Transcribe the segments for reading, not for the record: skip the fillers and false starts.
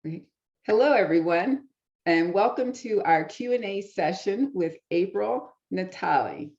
Great. Hello, everyone, and welcome to our Q&A session with April Natale.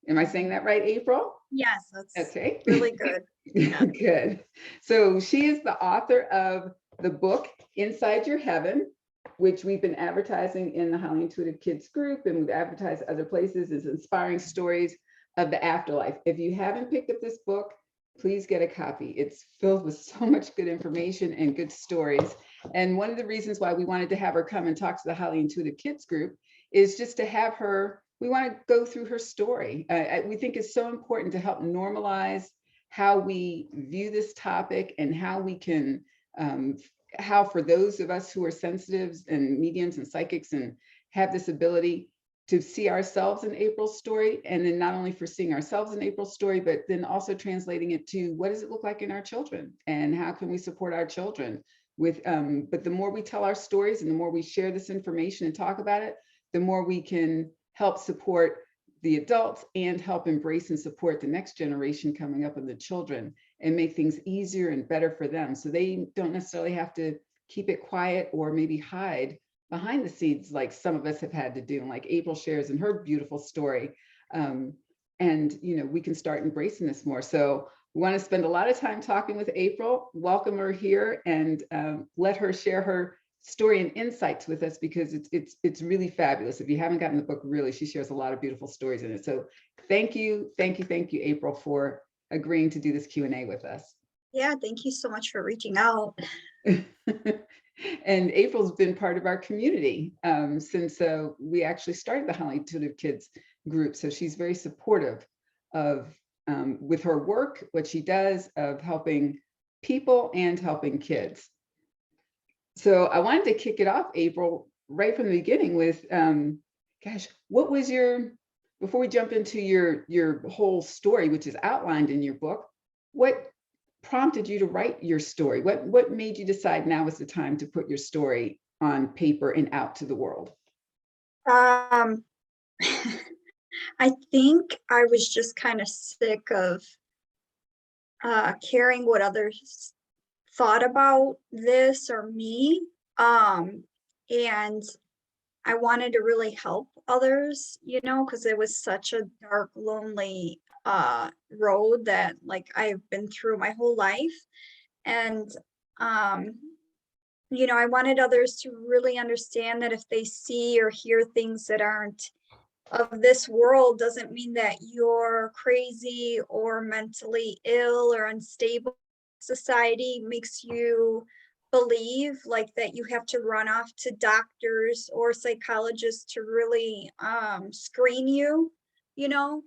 Am I saying that right, April? Yes, that's Okay. really good. Yeah. Good. So she is the author of the book Inside Your Heaven, which we've been advertising in the Highly Intuitive Kids group, and we've advertised other places as inspiring stories of the afterlife. If you haven't picked up this book, please get a copy. It's filled with so much good information and good stories. And one of the reasons why we wanted to have her come and talk to the Highly Intuitive Kids group is just to have her, we want to go through her story. We think it's so important to help normalize how we view this topic and how we can, how for those of us who are sensitives and mediums and psychics and have this ability to see ourselves in April's story, and then not only for seeing ourselves in April's story, but then also translating it to what does it look like in our children and how can we support our children with, but the more we tell our stories and the more we share this information and talk about it, the more we can help support the adults and help embrace and support the next generation coming up in the children and make things easier and better for them. So they don't necessarily have to keep it quiet or maybe hide behind the scenes like some of us have had to do, and like April shares in her beautiful story. And we can start embracing this more. So we want to spend a lot of time talking with April, welcome her here, and let her share her story and insights with us, because it's really fabulous. If you haven't gotten the book, really, she shares a lot of beautiful stories in it. So thank you, April, for agreeing to do this Q&A with us. Yeah, thank you so much for reaching out. And April's been part of our community since we actually started the Highly Intuitive Kids group. So she's very supportive of, with her work, what she does, of helping people and helping kids. So I wanted to kick it off, April, right from the beginning with, gosh, what was before we jump into your whole story, which is outlined in your book, what prompted you to write your story? What made you decide now is the time to put your story on paper and out to the world? Um, I think I was just kind of sick of caring what others thought about this or me. And I wanted to really help others, because it was such a dark, lonely road that like I've been through my whole life. And um I wanted others to really understand that if they see or hear things that aren't of this world, doesn't mean that you're crazy or mentally ill or unstable. Society makes you believe like that you have to run off to doctors or psychologists to really screen you, you know,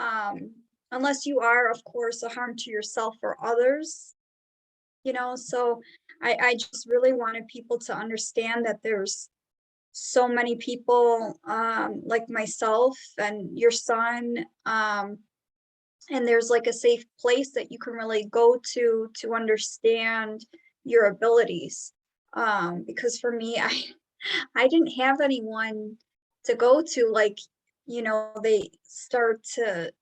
um, unless you are, of course, a harm to yourself or others. So I just really wanted people to understand that there's so many people like myself and your son, and there's like a safe place that you can really go to understand your abilities. Because for me, I didn't have anyone to go to, like, they start to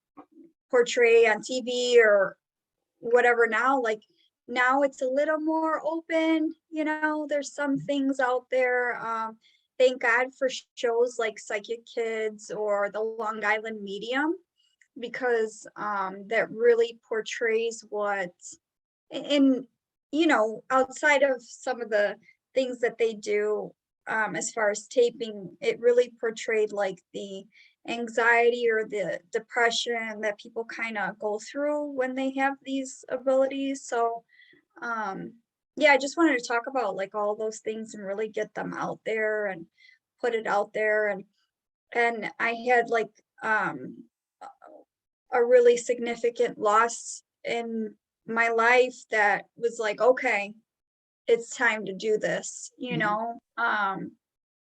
portray on TV or whatever now. Like, now it's a little more open, there's some things out there. Thank God for shows like Psychic Kids or the Long Island Medium, because that really portrays what in outside of some of the things that they do, as far as taping, it really portrayed like the anxiety or the depression that people kind of go through when they have these abilities. So yeah, I just wanted to talk about like all those things and really get them out there and put it out there. And I had like a really significant loss in my life that was like, okay, it's time to do this. And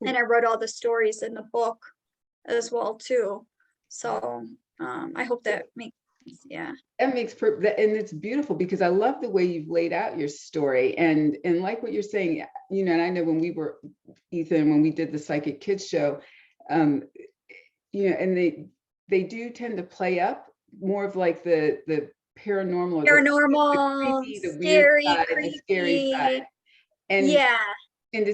I wrote all the stories in the book as well too. So I hope that makes sense. Yeah. That makes perfect, and it's beautiful because I love the way you've laid out your story, and like what you're saying, and I know when we were, Ethan, when we did the Psychic Kids show, and they do tend to play up more of like the paranormal, Paranormal, the creepy, the weird scary, side, the scary creepy. side. And Yeah. And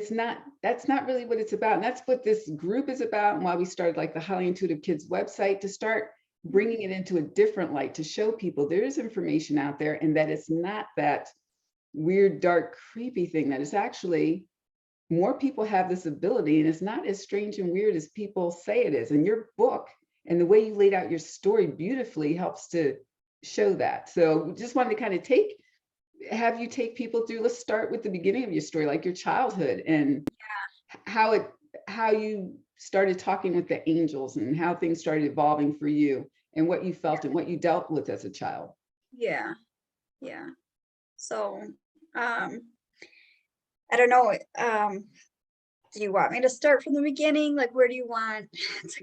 that's not really what it's about. And that's what this group is about, and why we started like the Highly Intuitive Kids website, to start bringing it into a different light, to show people there is information out there, and that it's not that weird, dark, creepy thing, that it's actually more people have this ability, and it's not as strange and weird as people say it is. And your book and the way you laid out your story beautifully helps to show that. So just wanted to kind of have you take people through, let's start with the beginning of your story, like your childhood, and how you started talking with the angels, and how things started evolving for you, and what you felt and what you dealt with as a child. Yeah. Yeah. So, I don't know. Do you want me to start from the beginning? Like, where do you want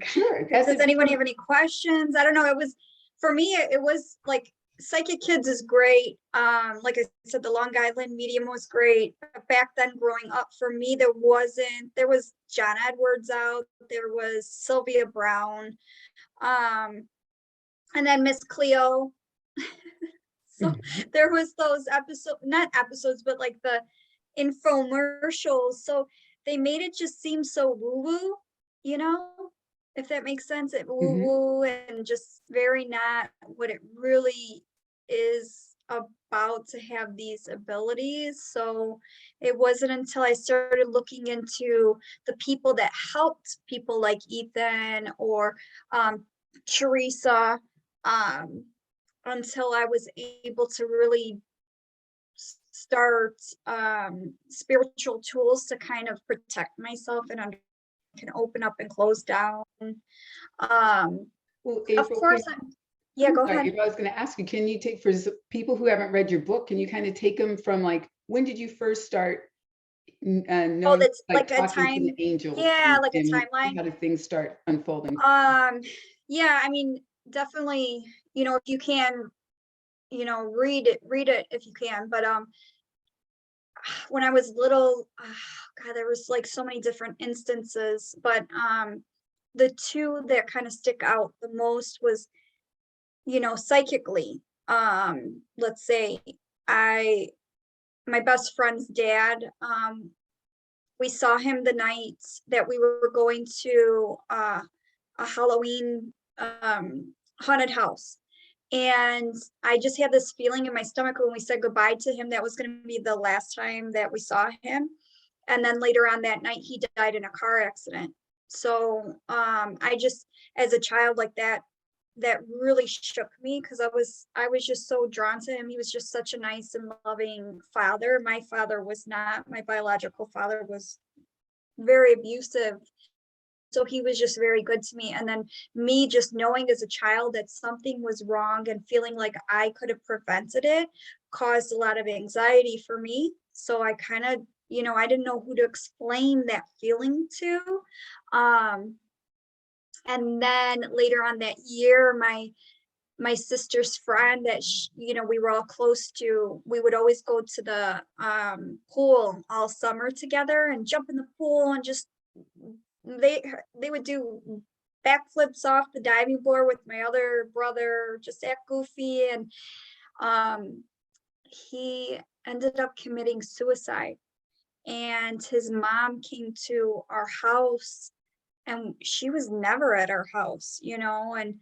Sure. does anyone have any questions? I don't know. It was, for me, it was like Psychic Kids is great. Like I said, the Long Island medium was great. But back then, growing up, for me, there was John Edwards out, there was Sylvia Brown, and then Miss Cleo. So there was those not episodes, but like the infomercials. So they made it just seem so woo-woo, you know, if that makes sense. It Mhm. woo-woo and just very not what it really is about, to have these abilities. So it wasn't until I started looking into the people that helped people like Ethan or Teresa, um, until I was able to really start spiritual tools to kind of protect myself and can open up and close down. Um, Well, of April, course, yeah, I'm go sorry, ahead. April, I was going to ask you, can you take, for people who haven't read your book, can you kind of take them from like, when did you first start Oh, knowing, that's like like a talking to the time. angels, Yeah, like a and timeline. how did things start unfolding? Um, yeah, I mean, definitely, if you can, read it if you can. But when I was little, God, there was like so many different instances, but the two that kind of stick out the most was, psychically. Let's say I my best friend's dad, we saw him the night that we were going to a Halloween haunted house. And I just had this feeling in my stomach when we said goodbye to him that was going to be the last time that we saw him. And then later on that night, he died in a car accident. So I just, as a child like that really shook me, because I was just so drawn to him. He was just such a nice and loving father. My father was not. My biological father was very abusive. So he was just very good to me. And then me just knowing as a child that something was wrong and feeling like I could have prevented it caused a lot of anxiety for me. So I kind of, I didn't know who to explain that feeling to. Um, and then later on that year, my sister's friend that we were all close to, we would always go to the pool all summer together and jump in the pool and just they they would do backflips off the diving board with my other brother, just act goofy. And um he ended up committing suicide, and his mom came to our house, and she was never at our house. And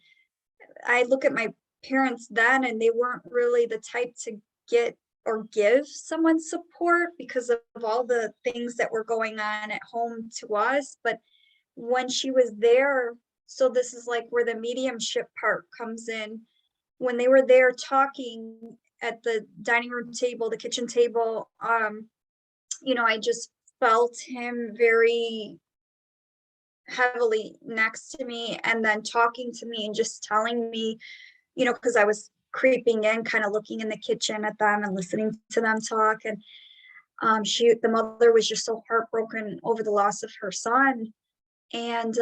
I look at my parents then, and they weren't really the type to get or give someone support because of all the things that were going on at home to us. But when she was there, so this is like where the mediumship part comes in. When they were there talking at the dining room table, the kitchen table, I just felt him very heavily next to me, and then talking to me and just telling me, because I was creeping in, kind of looking in the kitchen at them and listening to them talk. And the mother was just so heartbroken over the loss of her son. And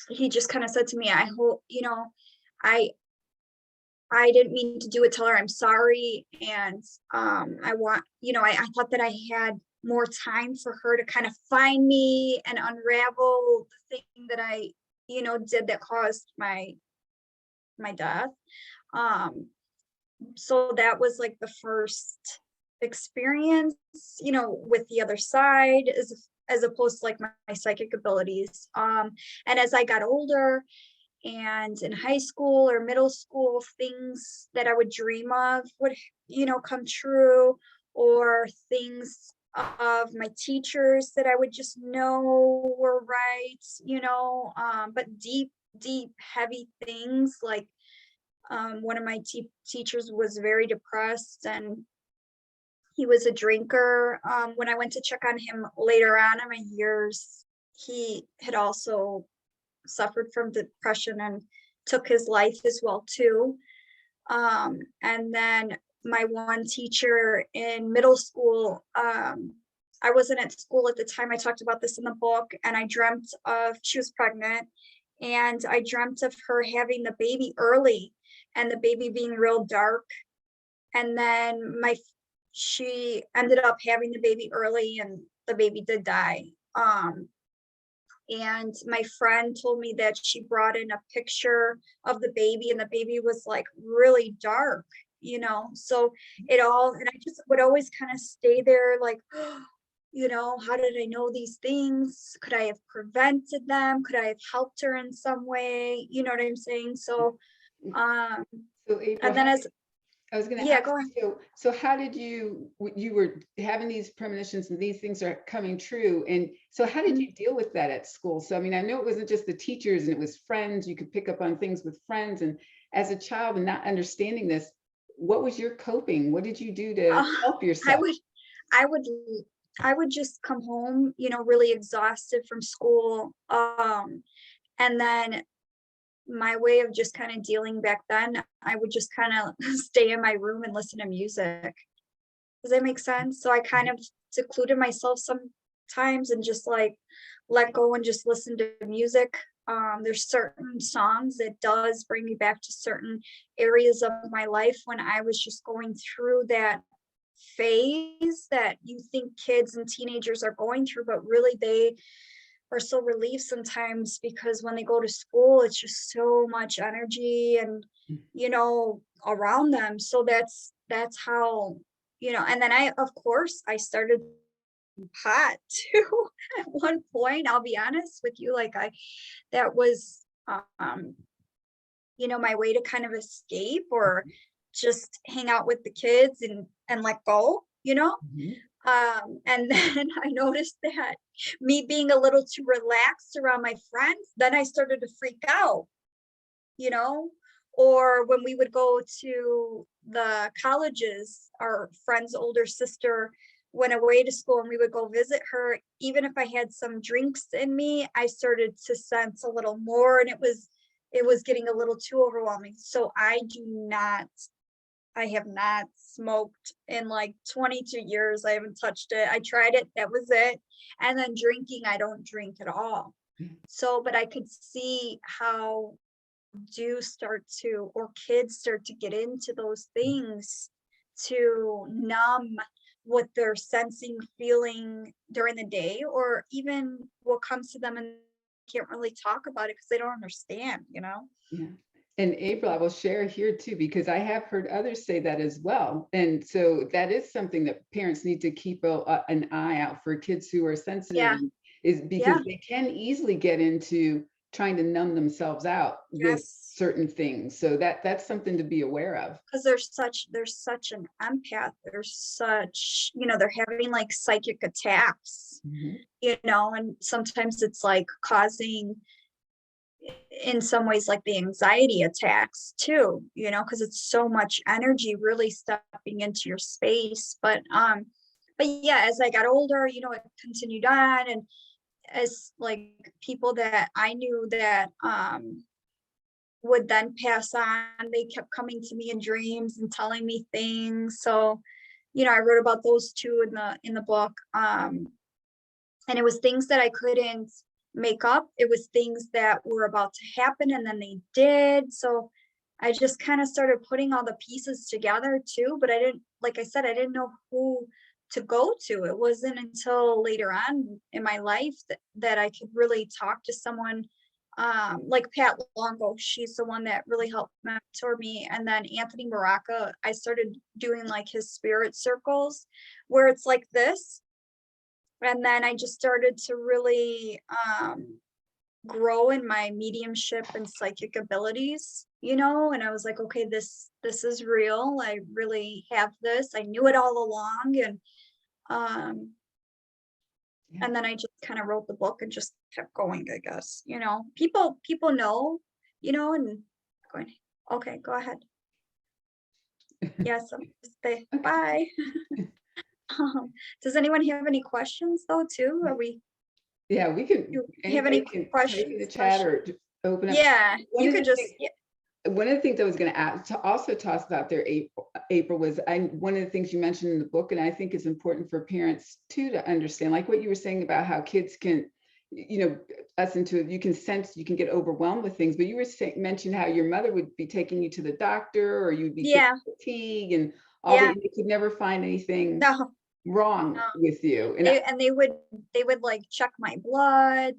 he just kind of said to me, I hope, I I didn't mean to do it, tell her I'm sorry. And I want, I thought that I had more time for her to kind of find me and unravel the thing that I, did that caused my death. Um, so that was like the first experience, with the other side, as opposed to like my psychic abilities. And as I got older and in high school or middle school, things that I would dream of would, come true, or things of my teachers that I would just know were right, but deep, heavy things like one of my teachers was very depressed, and he was a drinker. When I went to check on him later on in my years, he had also suffered from depression and took his life as well too. And then my one teacher in middle school, I wasn't at school at the time. I talked about this in the book, and I dreamt of she was pregnant, and I dreamt of her having the baby early and the baby being real dark. And then she ended up having the baby early, and the baby did die. And my friend told me that she brought in a picture of the baby, and the baby was like really dark, so and I just would always kind of stay there like, how did I know these things? Could I have prevented them? Could I have helped her in some way? You know what I'm saying? So, So April, and then I was going to yeah, ask go ahead. you, so how did you were having these premonitions and these things are coming true. And so how did you deal with that at school? So, I mean, I know it wasn't just the teachers and it was friends. You could pick up on things with friends. And as a child and not understanding this, what was your coping? What did you do to Uh, help I yourself? would, I would, I would just come home, really exhausted from school. And then my way of just kind of dealing back then, I would just kind of stay in my room and listen to music. Does that make sense? So I kind of secluded myself sometimes and just like let go and just listen to music. There's certain songs that does bring me back to certain areas of my life when I was just going through that phase that you think kids and teenagers are going through, but really they are so relieved sometimes because when they go to school, it's just so much energy and around them. So that's how, and then I of course I started pot too at one point. I'll be honest with you, like that was my way to kind of escape or just hang out with the kids and let go, Mhm. and then I noticed that me being a little too relaxed around my friends, then I started to freak out, you know, or when we would go to the colleges, our friend's older sister went away to school and we would go visit her. Even if I had some drinks in me, I started to sense a little more, and it was getting a little too overwhelming. So I have not smoked in like 22 years. I haven't touched it. I tried it, that was it. And then drinking, I don't drink at all. So, but I could see how kids start to get into those things to numb what they're sensing, feeling during the day, or even what comes to them and can't really talk about it because they don't understand. Yeah. And April, I will share here too, because I have heard others say that as well. And so that is something that parents need to keep an eye out for kids who are sensitive, Yeah, is because yeah, they can easily get into trying to numb themselves out with yes. certain things. So that's something to be aware of. Because there's such an empath. There's such, they're having like psychic attacks, Mhm. and sometimes it's like causing in some ways like the anxiety attacks too, because it's so much energy really stepping into your space. But yeah, as I got older, it continued on, and as like people that I knew that would then pass on, they kept coming to me in dreams and telling me things. So, I wrote about those two in the book. And it was things that I couldn't make up. It was things that were about to happen and then they did. So I just kind of started putting all the pieces together too, but I didn't, like I said, I didn't know who to go to. It wasn't until later on in my life that I could really talk to someone Like Pat Longo, she's the one that really helped mentor me. And then Anthony Maraca, I started doing like his spirit circles where it's like this. And then I just started to really grow in my mediumship and psychic abilities, and I was like, okay, this is real. I really have this. I knew it all along. Um Yeah. and then I just kind of wrote the book and just kept going, I guess. People know, and going, okay, go ahead. Yes, say Okay. bye. Does anyone have any questions though too? Are we Yeah, we can, you have anybody any can type in the questions? chat or open up. Yeah, One you of could the just things, one of the things I was going to add to also toss about there, April, was one of the things you mentioned in the book, and I think is important for parents too to understand, like what you were saying about how kids can, us into it, you can sense, you can get overwhelmed with things, but you were mentioned how your mother would be taking you to the doctor, or you'd be feeling yeah, fatigue and all yeah. that, and they could never find anything No, wrong no. with you. And They would like check my blood.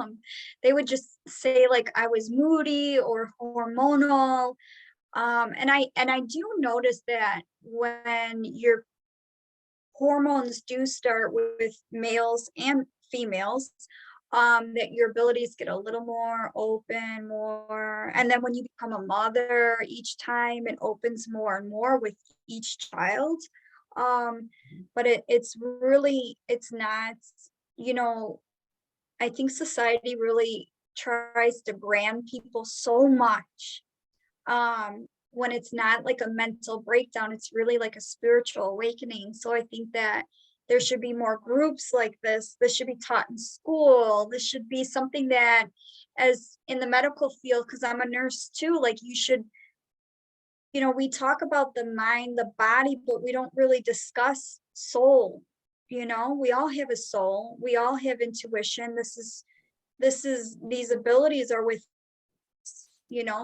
Um they would just say like I was moody or hormonal. And I do notice that when your hormones do start with males and females, that your abilities get a little more open, more, and then when you become a mother, each time it opens more and more with each child. But it's not, you know, I think society really tries to brand people so much, when it's not like a mental breakdown, it's really like a spiritual awakening. So I think that there should be more groups like this should be taught in school. This should be something that, as in the medical field, because I'm a nurse too, like you should, we talk about the mind, the body, but we don't really discuss soul. We all have a soul, we all have intuition. These abilities are with,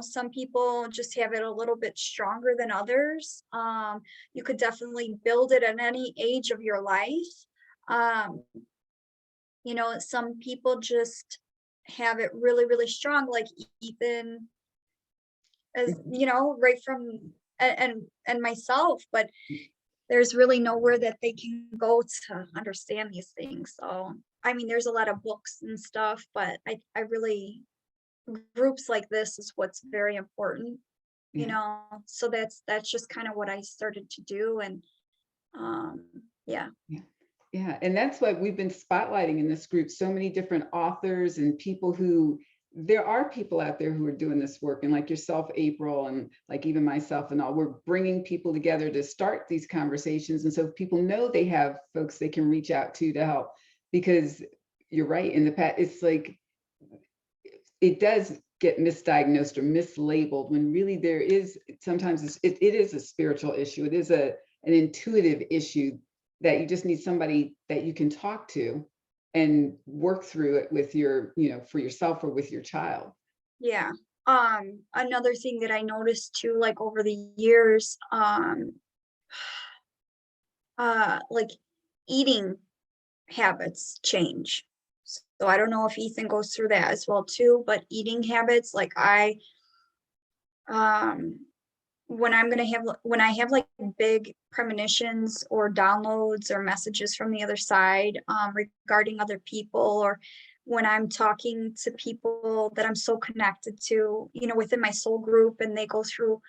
some people just have it a little bit stronger than others. You could definitely build it at any age of your life. um some people just have it really, really strong, like Ethan, as right from, and myself, but there's really nowhere that they can go to understand these things. So I mean, there's a lot of books and stuff, but I really, groups like this is what's very important, yeah. so that's just kind of what I started to do. And yeah. Yeah. Yeah. And that's why we've been spotlighting in this group so many different authors and people who, there are people out there who are doing this work, and like yourself, April, and like even myself and all, we're bringing people together to start these conversations. And so people know they have folks they can reach out to help, because you're right, in the past, it's like, it does get misdiagnosed or mislabeled when really there is, sometimes it is a spiritual issue. It is an intuitive issue that you just need somebody that you can talk to and work through it with your, for yourself or with your child. Yeah. Another thing that I noticed too, like over the years, like eating habits change. So I don't know if Ethan goes through that as well too, but eating habits, like um, when I have like big premonitions or downloads or messages from the other side, regarding other people, or when I'm talking to people that I'm so connected to, within my soul group, and they go through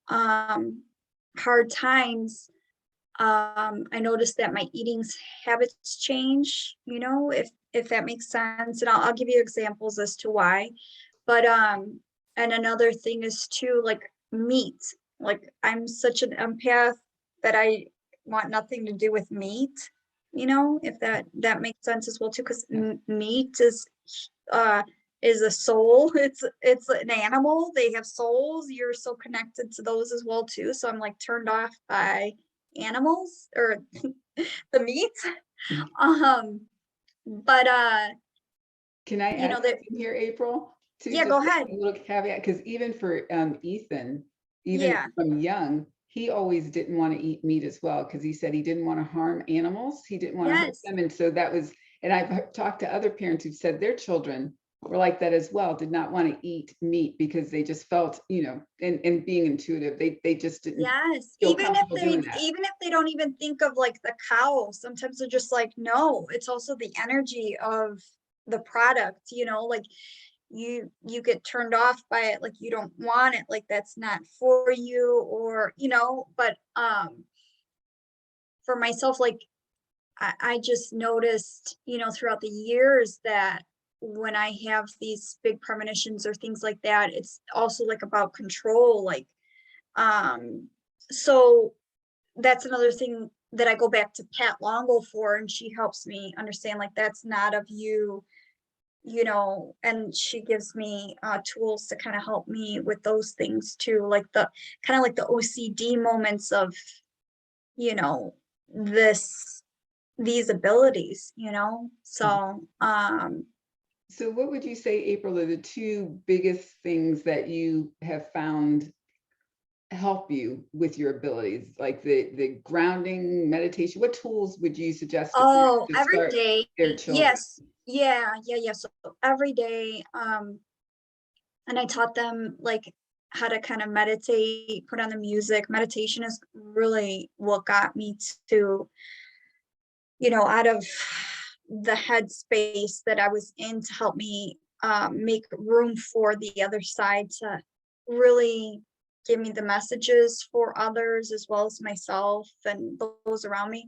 hard times, I noticed that my eating habits change, if that makes sense. And I'll give you examples as to why. But and another thing is too, like meat. Like I'm such an empath that I want nothing to do with meat, if that makes sense as well too, because Yeah. meat uh is a soul. It's an animal. They have souls. You're so connected to those as well too. So I'm like turned off by animals or the meat. Um, but Can I add that, something here, April? To yeah, just go ahead. a little caveat, because even for Ethan, even Yeah. from young, he always didn't want to eat meat as well, because he said he didn't want to harm animals. He didn't want to hurt Yes. them. And so that was, and I've talked to other parents who've said their children were like that as well, did not want to eat meat because they just felt, and being intuitive, they just didn't Yes, feel comfortable doing that. even if they don't even think of like the cow, sometimes they're just like, no, it's also the energy of the product, like you get turned off by it, like you don't want it, like that's not for you, or but for myself, like I just noticed, throughout the years that when I have these big premonitions or things like that, it's also like about control, like so that's another thing that I go back to Pat Longo for, and she helps me understand like that's not of you, and she gives me tools to kind of help me with those things too, like the kind of like the OCD moments of, you know, this these abilities, so So what would you say, April, are the two biggest things that you have found help you with your abilities, like the grounding meditation? What tools would you suggest to parents oh, to every start day. their children? Yes. Yeah. So every day, and I taught them like how to kind of meditate, put on the music. Meditation is really what got me to, out of the headspace that I was in, to help me make room for the other side to really give me the messages for others as well as myself and those around me.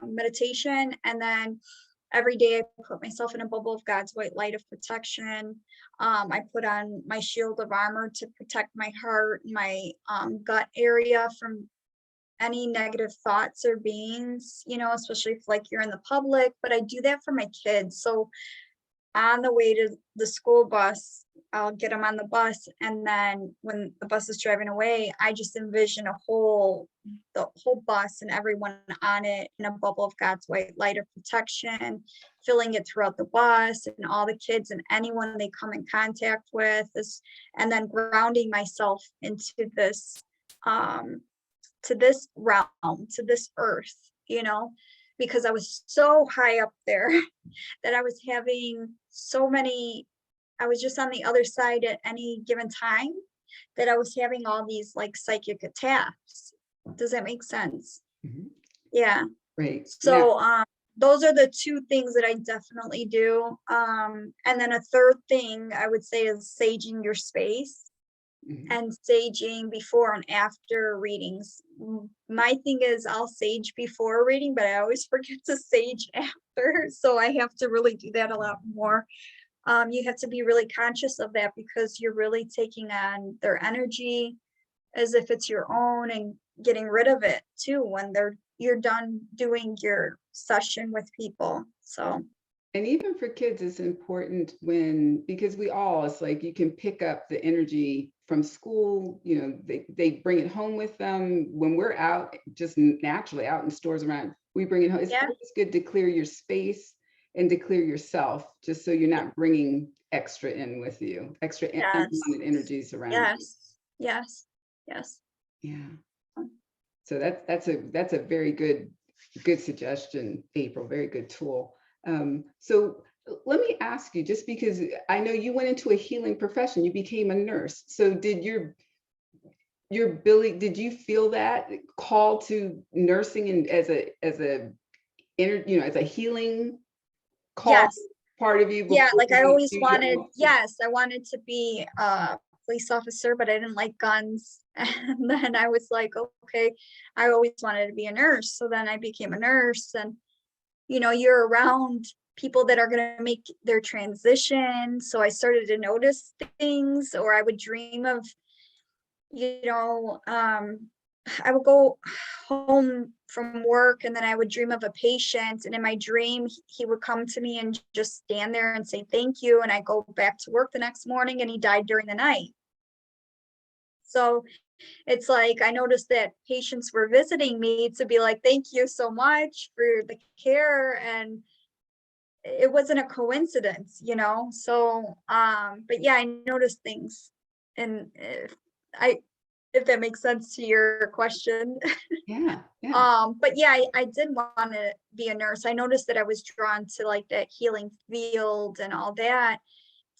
Meditation, and then every day I put myself in a bubble of God's white light of protection. I put on my shield of armor to protect my heart, my gut area from any negative thoughts or beings, especially if like you're in the public. But I do that for my kids. So on the way to the school bus, I'll get them on the bus, and then when the bus is driving away, I just envision the whole bus and everyone on it in a bubble of God's white light of protection, filling it throughout the bus and all the kids and anyone they come in contact with, and then grounding myself into um, this realm, to this earth, because I was so high up there that I was having I was just on the other side at any given time, that I was having all these like psychic attacks. Does that make sense? Mhm. Yeah. Great. Now, So those are the two things that I definitely do. And then a third thing I would say is saging your space mhm. and saging before and after readings. My thing is I'll sage before a reading, but I always forget to sage after. So I have to really do that a lot more. You have to be really conscious of that, because you're really taking on their energy as if it's your own, and getting rid of it too when you're done doing your session with people. So And even for kids, it's important because it's like you can pick up the energy from school, they bring it home with them. When we're out, just naturally out in stores around, we bring it home. It's yeah, always good to clear your space and to clear yourself, just so you're not bringing extra in with you, extra yes, unwanted energies around you. yes. Yeah. So that's a very good suggestion, April. Very good tool. So let me ask you, just because I know you went into a healing profession, you became a nurse. So did did you feel that call to nursing and as a healing call Yes. part of you Yeah, before like I you always used your wanted, own? yes, I wanted to be a police officer, but I didn't like guns. And then I was like, okay, I always wanted to be a nurse. So then I became a nurse, and you're around people that are going to make their transition. So I started to notice things, or I would dream of, you know, um, I would go home from work, and then I would dream of a patient. And in my dream, he would come to me and just stand there and say, thank you. And I go back to work the next morning, and he died during the night. So it's like I noticed that patients were visiting me to be like, thank you so much for the care. And it wasn't a coincidence, So, but yeah, I noticed things. And I, if that makes sense to your question. Yeah, yeah. But yeah, I did want to be a nurse. I noticed that I was drawn to like that healing field and all that.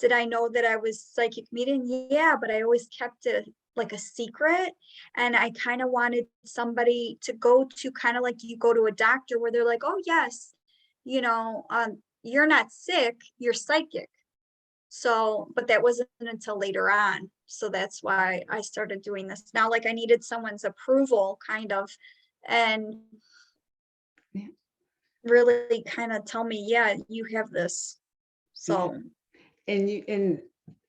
did I know that I was psychic medium? Yeah, but I always kept it like a secret. And I kind of wanted somebody to go to, kind of like you go to a doctor where they're like, oh yes, you're not sick, you're psychic. So, but that wasn't until later on. So that's why I started doing this now. Like I needed someone's approval kind of, and Yeah. really kind of tell me, yeah, you have this. Yeah. So And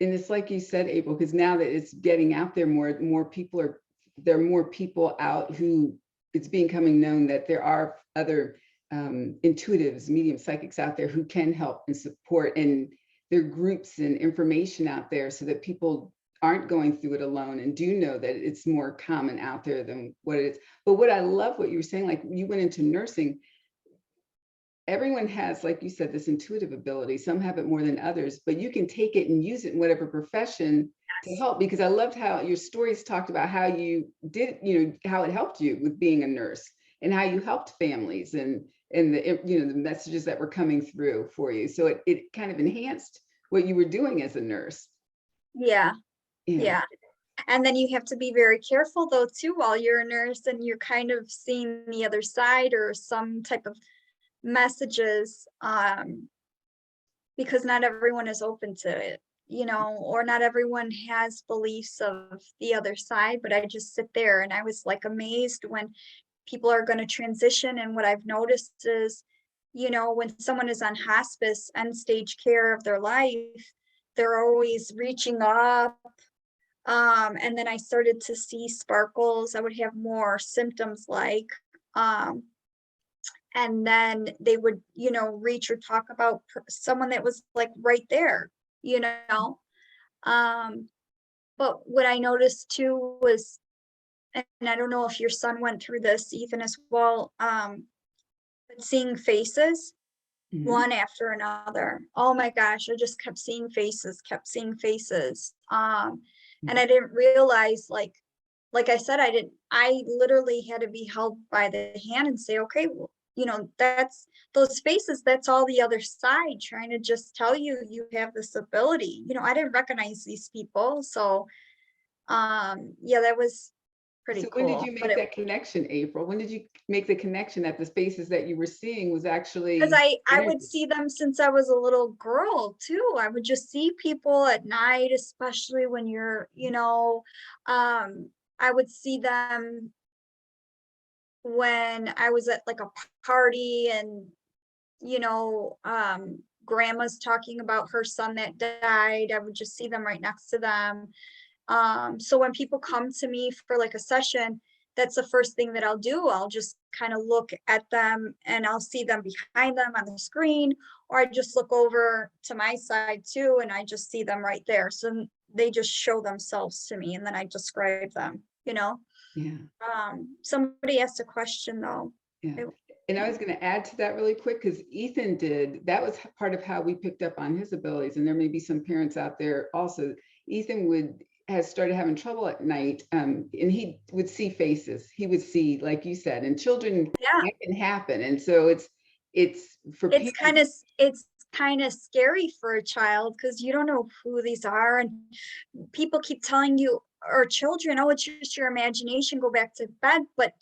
it's like you said, April, because now that it's getting out there more people there are more people out who it's becoming known that there are other intuitives, medium psychics out there who can help and support, and there are groups and information out there so that people aren't going through it alone and do know that it's more common out there than what it is. But what I love what you were saying, like you went into nursing, everyone has, like you said, this intuitive ability. Some have it more than others, but you can take it and use it in whatever profession to help. Because I loved how your stories talked about how you did, how it helped you with being a nurse and how you helped families and the messages that were coming through for you. So it kind of enhanced what you were doing as a nurse. yeah, Yeah. yeah. And then you have to be very careful though too while you're a nurse and you're kind of seeing the other side or some type of messages, because not everyone is open to it, or not everyone has beliefs of the other side. But I just sit there and I was like amazed when people are going to transition. And what I've noticed is, when someone is on hospice, end stage care of their life, they're always reaching up. And then I started to see sparkles. I would have more symptoms like, um, and then they would, reach or talk about someone that was like right there, you know. Um, but what I noticed too was, and I don't know if your son went through this, Ethan, as well, but seeing faces Mhm. one after another. Oh my gosh, I just kept seeing faces, kept seeing faces. And Yeah. I didn't realize, like I said, I literally had to be held by the hand and say, okay, well, that's those faces, that's all the other side trying to just tell you you have this ability. I didn't recognize these people. So yeah, that was So pretty when did you cool. But make that connection, April? When did you make the connection that the spaces that you were seeing was because actually I would energy? see them since I was a little girl too. I would just see people at night, especially when I would see them when I was at like a party and grandma's talking about her son that died. I would just see them right next to them. So when people come to me for like a session, that's the first thing that I'll do. I'll just kind of look at them and I'll see them behind them on the screen, or I just look over to my side too and I just see them right there. So they just show themselves to me and then I describe them. Yeah. Somebody asked a question though. Yeah. It- And I was going to add to that really quick because Ethan that was part of how we picked up on his abilities. And there may be some parents out there also. Ethan has started having trouble at night, and he would see faces. He would see, like you said, and children, yeah, that can happen. And so it's for it's kind parents. of it's kind of scary for a child because you don't know who these are, and people keep telling you, or children, oh, it's just your imagination, go back to bed. But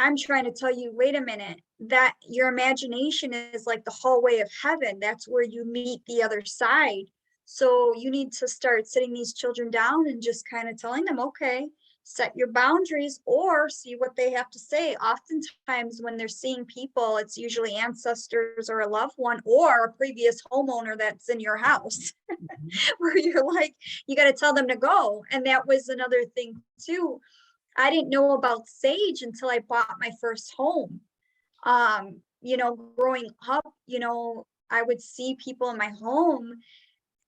I'm trying to tell you, wait a minute, that your imagination is like the hallway of heaven. That's where you meet the other side. So you need to start sitting these children down and just kind of telling them, okay, set your boundaries or see what they have to say. Oftentimes, when they're seeing people, it's usually ancestors or a loved one or a previous homeowner that's in your house Mhm. where you're like, you got to tell them to go. And that was another thing, too. I didn't know about sage until I bought my first home. Growing up, I would see people in my home,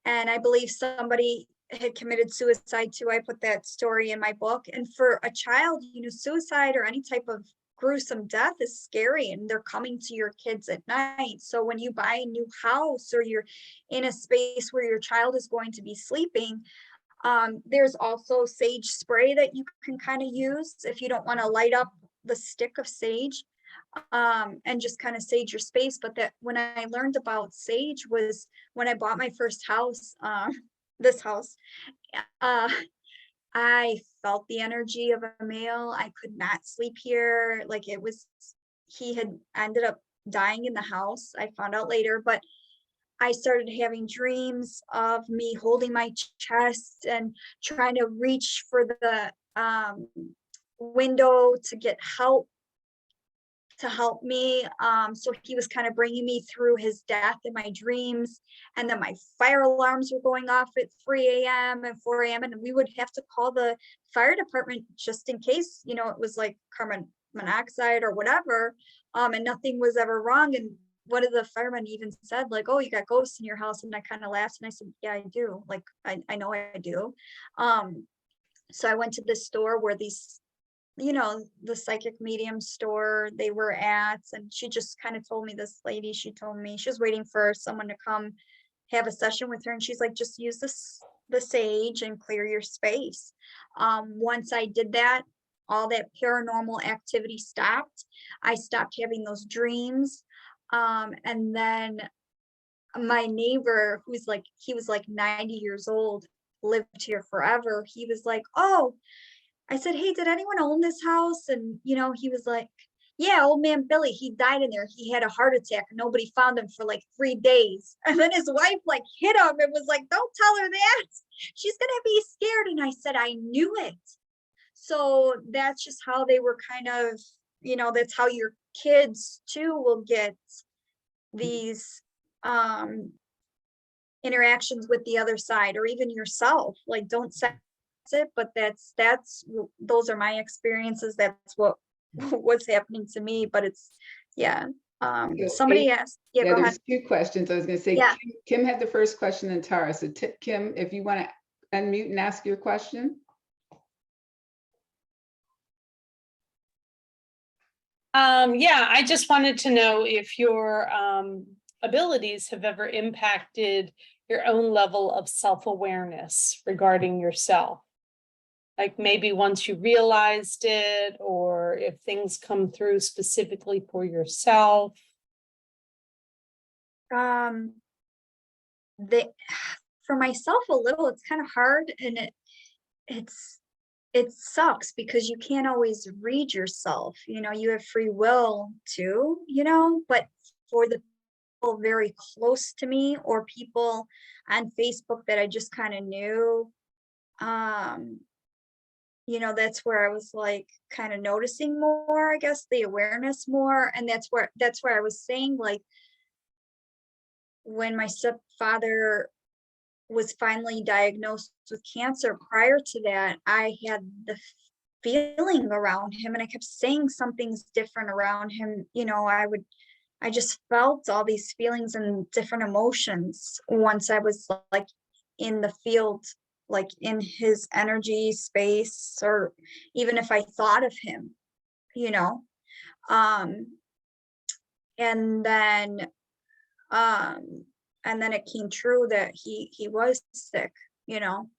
and I believe somebody had committed suicide too. I put that story in my book. And for a child, suicide or any type of gruesome death is scary, and they're coming to your kids at night. So when you buy a new house or you're in a space where your child is going to be sleeping, there's also sage spray that you can kind of use if you don't want to light up the stick of sage. and just kind of sage your space. But that when I learned about sage was when I bought my first house, this house, uh, I felt the energy of a male. I could not sleep here. Like it was, he had ended up dying in the house. I found out later, but I started having dreams of me holding my chest and trying to reach for the window to get help to help me. So he was kind of bringing me through his death in my dreams. And then my fire alarms were going off at 3 a.m. and 4 a.m. And we would have to call the fire department just in case, you know, it was like carbon monoxide or whatever. And nothing was ever wrong. And one of the firemen even said, like, oh, you got ghosts in your house. And I kind of laughed and I said, yeah, I do. Like, I know I do. So I went to this store where these, you know, the psychic medium store they were at, and she just kind of told me, this lady, she told me she was waiting for someone to come have a session with her, and she's like, just use the sage and clear your space. Once I did that, all that paranormal activity stopped. I stopped having those dreams. And then my neighbor, who's like, he was like 90 years old, lived here forever, he was like, oh, I said, hey, did anyone own this house? And, you know, he was like, yeah, old man Billy, he died in there. He had a heart attack. And nobody found him for like 3 days. And then his wife like hit him and was like, don't tell her that. She's going to be scared. And I said, I knew it. So that's just how they were kind of, you know, that's how your kids too will get these interactions with the other side, or even yourself. Like, don't say it, but that's those are my experiences. That's what's happening to me. But it's, yeah. Somebody asked, yeah, Yeah, go ahead. there's two questions. I was going to say, Yeah. Kim had the first question and Tara. So Kim, if you want to unmute and ask your question. Yeah, I just wanted to know if your abilities have ever impacted your own level of self-awareness regarding yourself. Like maybe once you realized it, or if things come through specifically for yourself. For myself a little, it's kind of hard, and it sucks because you can't always read yourself. You know, you have free will too, you know, but for the people very close to me or people on Facebook that I just kind of knew, you know, that's where I was like kind of noticing more, I guess, the awareness more. And that's where I was saying, like, when my stepfather was finally diagnosed with cancer, prior to that, I had the feeling around him, and I kept saying something's different around him. You know, I just felt all these feelings and different emotions once I was like in the field, like in his energy space, or even if I thought of him, you know. And then it came true that he was sick, you know.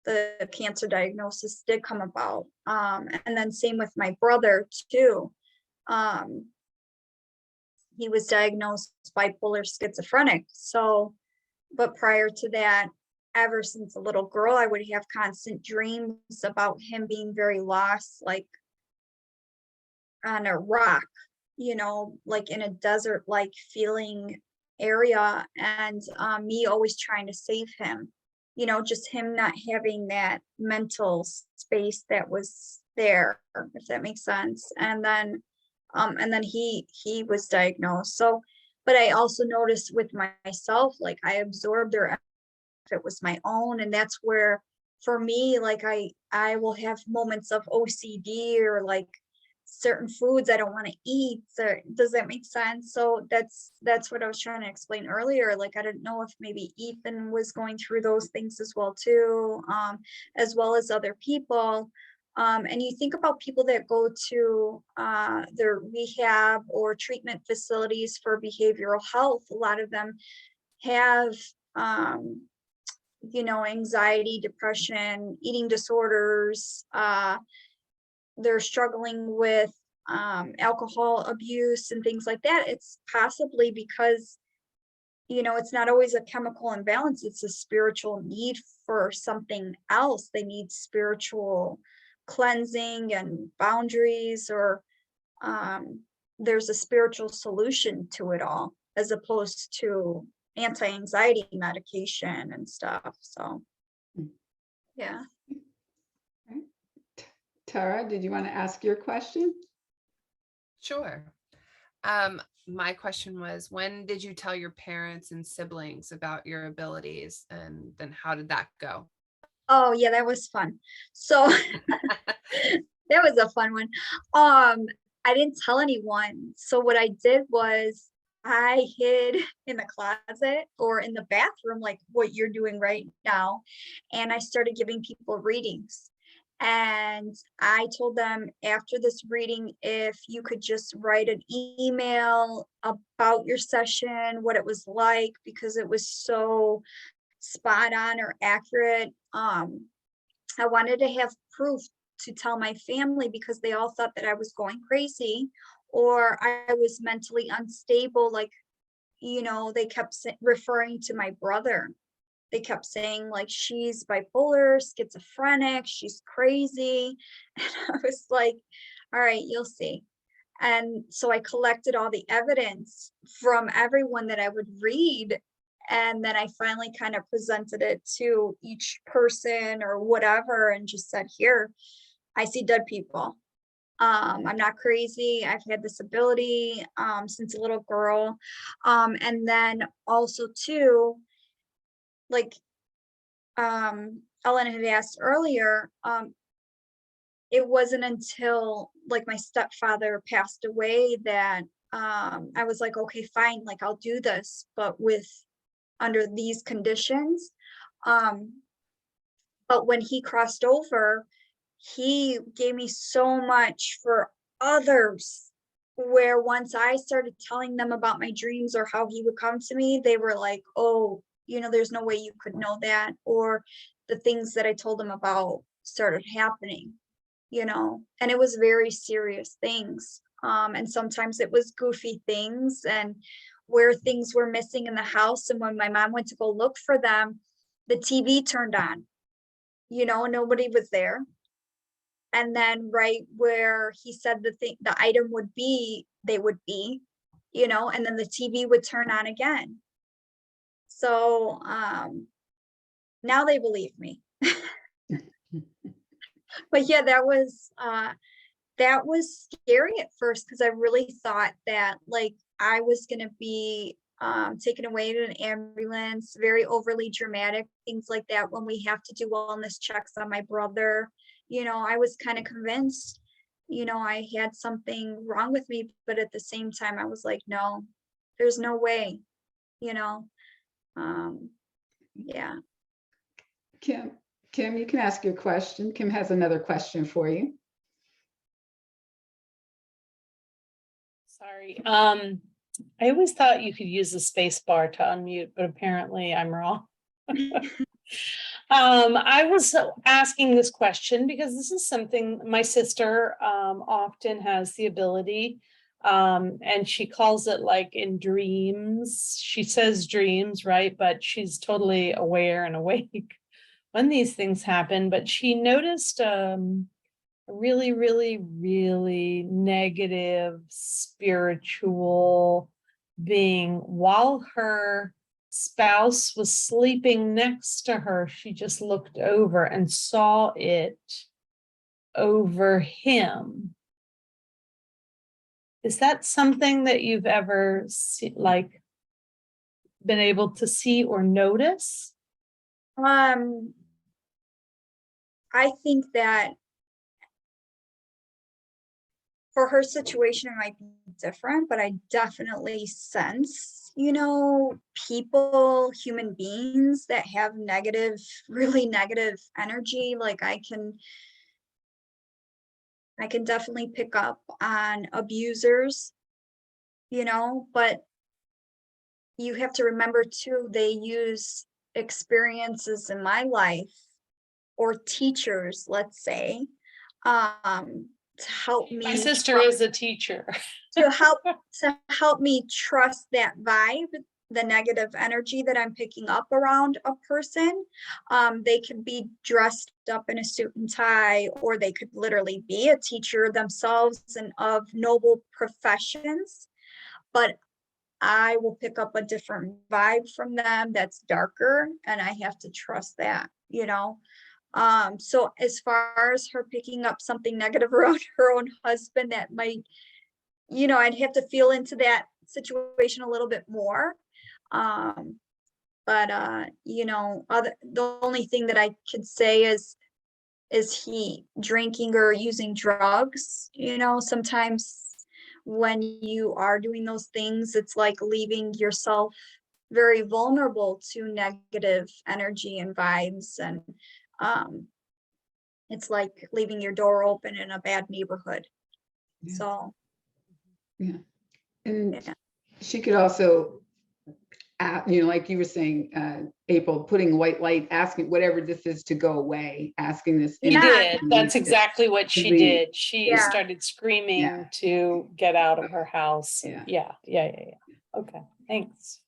The cancer diagnosis did come about. And then same with my brother too. He was diagnosed bipolar schizophrenic. So, but prior to that, ever since a little girl, I would have constant dreams about him being very lost, like on a rock, you know, like in a desert like feeling area, and me always trying to save him, you know, just him not having that mental space that was there, if that makes sense. And then he was diagnosed. So, but I also noticed with myself, like I absorbed their, if it was my own. And that's where for me, like I will have moments of OCD, or like certain foods I don't want to eat. So does that make sense? So that's what I was trying to explain earlier. Like, I didn't know if maybe Ethan was going through those things as well too, as well as other people. And you think about people that go to their rehab or treatment facilities for behavioral health. A lot of them have you know, anxiety, depression, eating disorders. They're struggling with alcohol abuse and things like that, it's possibly because, it's not always a chemical imbalance, it's a spiritual need for something else. They need spiritual cleansing and boundaries, or there's a spiritual solution to it all, as opposed to anti-anxiety medication and stuff. So, yeah. Tara, did you want to ask your question? Sure. My question was, when did you tell your parents and siblings about your abilities, and then how did that go? Oh yeah, that was fun. So that was a fun one. I didn't tell anyone. So what I did was I hid in the closet or in the bathroom, like what you're doing right now. And I started giving people readings. And I told them, after this reading, if you could just write an email about your session, what it was like, because it was so spot on or accurate. I wanted to have proof to tell my family, because they all thought that I was going crazy or I was mentally unstable. Like, they kept referring to my brother. They kept saying, like, she's bipolar, schizophrenic, she's crazy. And I was like, all right, you'll see. And so I collected all the evidence from everyone that I would read. And then I finally kind of presented it to each person or whatever, and just said, here, I see dead people. I'm not crazy. I've had this ability since a little girl. And then also too, like Ellen had asked earlier, it wasn't until like my stepfather passed away that I was like, okay, fine, like I'll do this, but under these conditions. But when he crossed over, he gave me so much for others, where once I started telling them about my dreams or how he would come to me, they were like, oh, there's no way you could know that. Or the things that I told them about started happening, and it was very serious things. And sometimes it was goofy things, and where things were missing in the house. And when my mom went to go look for them, the TV turned on, nobody was there. And then right where he said the item would be, they would be, and then the TV would turn on again. So now they believe me. But yeah, that was scary at first, because I really thought that like I was gonna be taken away in an ambulance, very overly dramatic, things like that, when we have to do wellness checks on my brother. I was kind of convinced, I had something wrong with me, but at the same time, I was like, no, there's no way, yeah. Kim, you can ask your question. Kim has another question for you. Sorry. I always thought you could use the space bar to unmute, but apparently I'm wrong. I was asking this question because this is something my sister often has the ability, and she calls it like in dreams. She says dreams, right? But she's totally aware and awake when these things happen. But she noticed a really, really, really negative spiritual being while her spouse was sleeping next to her. She just looked over and saw it over him. Is that something that you've ever been able to see or notice? I think that for her situation, it might be different, but I definitely sense, people, human beings that have negative, really negative energy. Like I can definitely pick up on abusers, but you have to remember too, they use experiences in my life or teachers, let's say, to help me My sister is a teacher. to help me trust that vibe, the negative energy that I'm picking up around a person. They could be dressed up in a suit and tie, or they could literally be a teacher themselves and of noble professions, but I will pick up a different vibe from them that's darker, and I have to trust that, you know. So as far as her picking up something negative around her own husband, that might, you know, I'd have to feel into that situation a little bit more. But you know, the only thing that I could say is he drinking or using drugs? You know, sometimes when you are doing those things, it's like leaving yourself very vulnerable to negative energy and vibes. And um, it's like leaving your door open in a bad neighborhood. Yeah. So, Yeah. And yeah. she could also, you know, like you were saying, April, putting white light, asking whatever this is to go away, asking this. She Yeah, did. That's exactly what she we- did. She Yeah. started screaming Yeah. to get out of her house. Yeah. Yeah. Okay, thanks.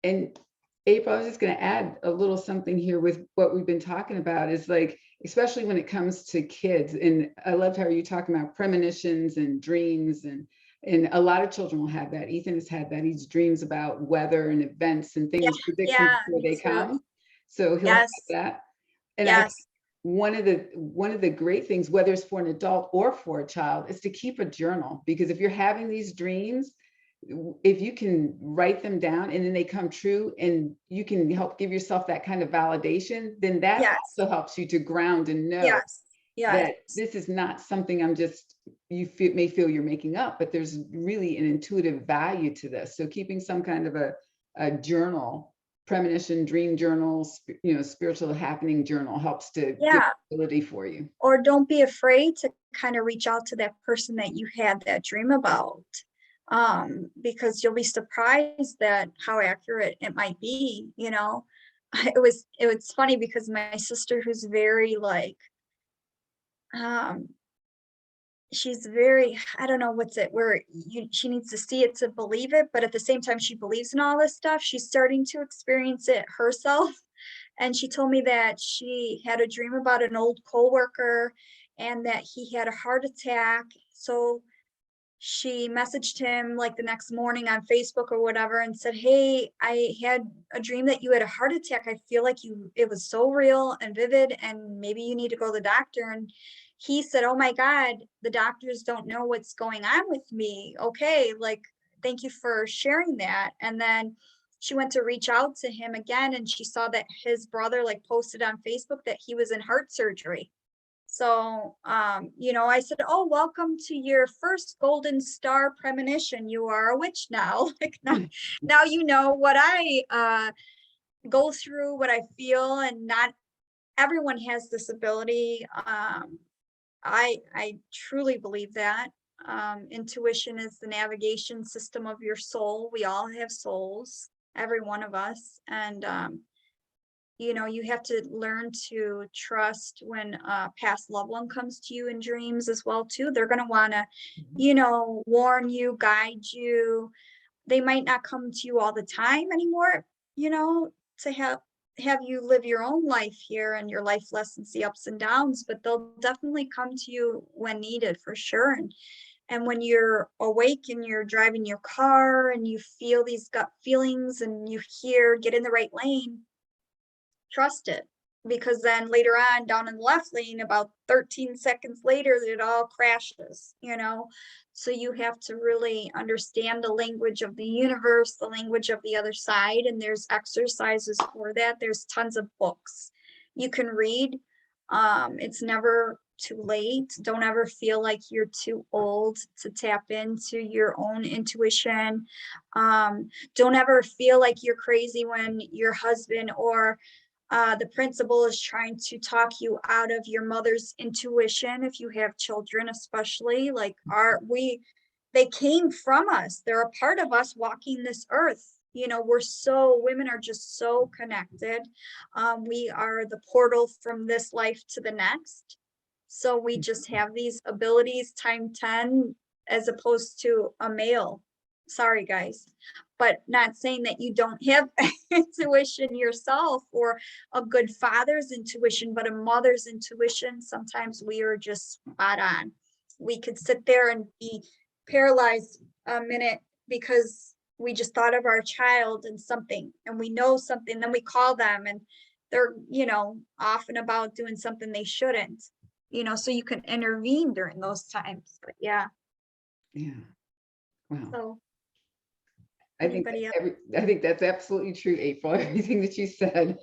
And April, I was just going to add a little something here with what we've been talking about is like, especially when it comes to kids. And I loved how you talking about premonitions and dreams, and a lot of children will have that. Ethan has had that. He dreams about weather and events and things, predict them Yeah, before me they too. come. So he'll have Yes. that. And I think Yes. one of the great things, whether it's for an adult or for a child, is to keep a journal, because if you're having these dreams, if you can write them down and then they come true and you can help give yourself that kind of validation, then that Yes. also helps you to ground and know Yes. Yes. that this is not something may feel you're making up, but there's really an intuitive value to this. So keeping some kind of a journal, premonition, dream journals, you know, spiritual happening journal helps to give ability for you. Or don't be afraid to kind of reach out to that person that you had that dream about, because you'll be surprised that how accurate it might be. You know, it was funny because my sister, who's very like, she's very, I don't know what's it, where she needs to see it to believe it, but at the same time she believes in all this stuff. She's starting to experience it herself. And she told me that she had a dream about an old coworker and that he had a heart attack. So she messaged him like the next morning on Facebook or whatever and said, "Hey, I had a dream that you had a heart attack. I feel like it was so real and vivid, and maybe you need to go to the doctor." And he said, "Oh my God, the doctors don't know what's going on with me. Okay, like, thank you for sharing that." And then she went to reach out to him again, and she saw that his brother like posted on Facebook that he was in heart surgery. So, you know, I said, "Oh, welcome to your first golden star premonition. You are a witch now." Like now you know what I go through, what I feel, and not everyone has this ability. I truly believe that. Intuition is the navigation system of your soul. We all have souls, every one of us, and you know, you have to learn to trust when a past loved one comes to you in dreams as well too. They're going to want to, you know, warn you, guide you. They might not come to you all the time anymore, you know, to have you live your own life here and your life lessons, the ups and downs, but they'll definitely come to you when needed for sure. And when you're awake and you're driving your car and you feel these gut feelings and you hear get in the right lane, trust it, because then later on down in the left lane, about 13 seconds later, it all crashes, you know. So you have to really understand the language of the universe, the language of the other side, and there's exercises for that. There's tons of books you can read. It's never too late. Don't ever feel like you're too old to tap into your own intuition. Don't ever feel like you're crazy when your husband or the principal is trying to talk you out of your mother's intuition. If you have children, especially, like, they came from us. They're a part of us walking this earth. You know, women are just so connected. We are the portal from this life to the next. So we just have these abilities times 10 as opposed to a male. Sorry, guys. But not saying that you don't have intuition yourself or a good father's intuition, but a mother's intuition. Sometimes we are just spot on. We could sit there and be paralyzed a minute because we just thought of our child and something, and we know something, then we call them and they're, off and about doing something they shouldn't, so you can intervene during those times. But yeah, Yeah. Wow. so I think anybody else? I think that's absolutely true, April. Everything that you said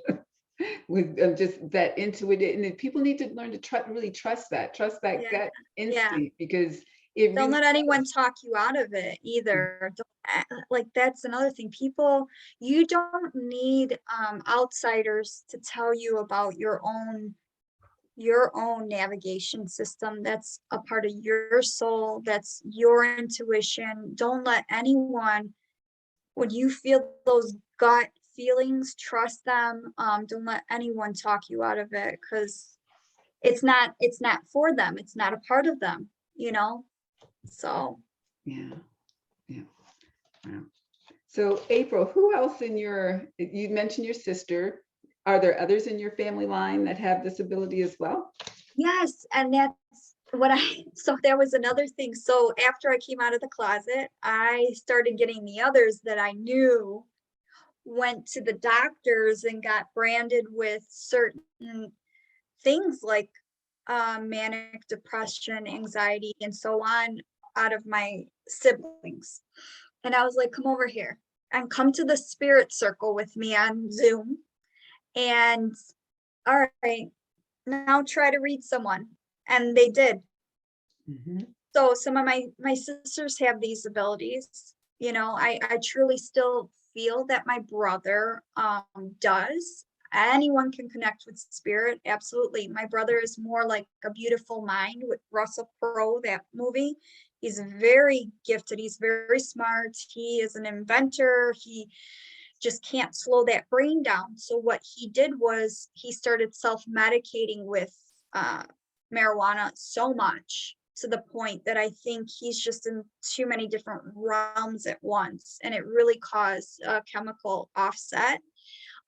with just that intuitive, and people need to learn to really trust that Yeah, gut yeah. instinct, because it Don't really let anyone talk you out of it either. Like that's another thing. People, you don't need outsiders to tell you about your own navigation system. That's a part of your soul. That's your intuition. Don't let anyone, when you feel those gut feelings, trust them. Don't let anyone talk you out of it, because it's not for them. It's not a part of them. So Yeah. Yeah. Wow. So April, who else you mentioned your sister. Are there others in your family line that have this ability as well? yes, and that's what so there was another thing. So after I came out of the closet, I started getting the others that I knew went to the doctors and got branded with certain things like manic depression, anxiety, and so on, out of my siblings. And I was like, come over here and come to the spirit circle with me on Zoom. And all right, now try to read someone. And they did. Mhm. So some of my sisters have these abilities. I truly still feel that my brother does. Anyone can connect with spirit, absolutely. My brother is more like A Beautiful Mind with Russell Crowe, that movie. He's very gifted, he's very smart, he is an inventor, he just can't slow that brain down. So what he did was he started self-medicating with marijuana so much, to the point that I think he's just in too many different realms at once. And it really caused a chemical offset,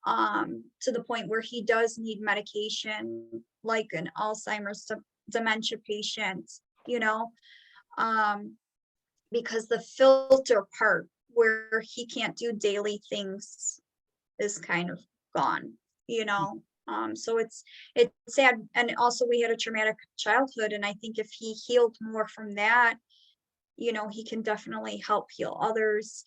to the point where he does need medication, like an Alzheimer's dementia patient, you know, because the filter part where he can't do daily things is kind of gone. So it's sad. And also we had a traumatic childhood, and I think if he healed more from that, he can definitely help heal others.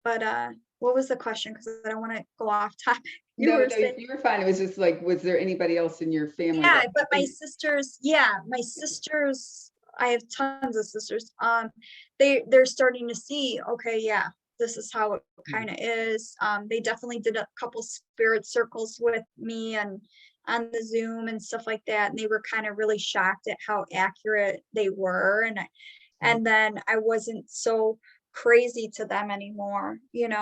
But what was the question? Because I don't want to go off topic. You No, were no, saying, you were fine. It was just like, was there anybody else in your family? yeah, that but my sisters, I have tons of sisters. They're starting to see, okay, yeah, this is how it kind of is. They definitely did a couple spirit circles with me and on the Zoom and stuff like that, and they were kind of really shocked at how accurate they were, and then I wasn't so crazy to them anymore. And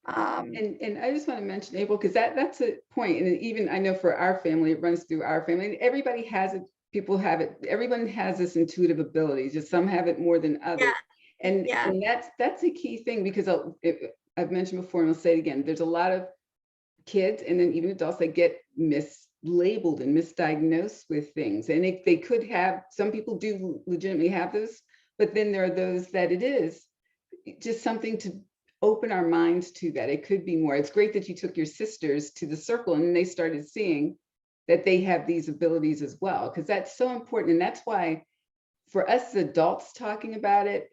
I just want to mention, April, because that's a point. And even I know for our family, it runs through our family. And everybody has it, people have it, everyone has this intuitive ability, just some have it more than others. Yeah, And yeah. and that's a key thing, because I've mentioned before, and I'll say it again, there's a lot of kids and then even adults that get mislabeled and misdiagnosed with things. And they could have, some people do legitimately have this, but then there are those that it is just something to open our minds to, that it could be more. It's great that you took your sisters to the circle and they started seeing that they have these abilities as well, because that's so important. And that's why for us as adults talking about it,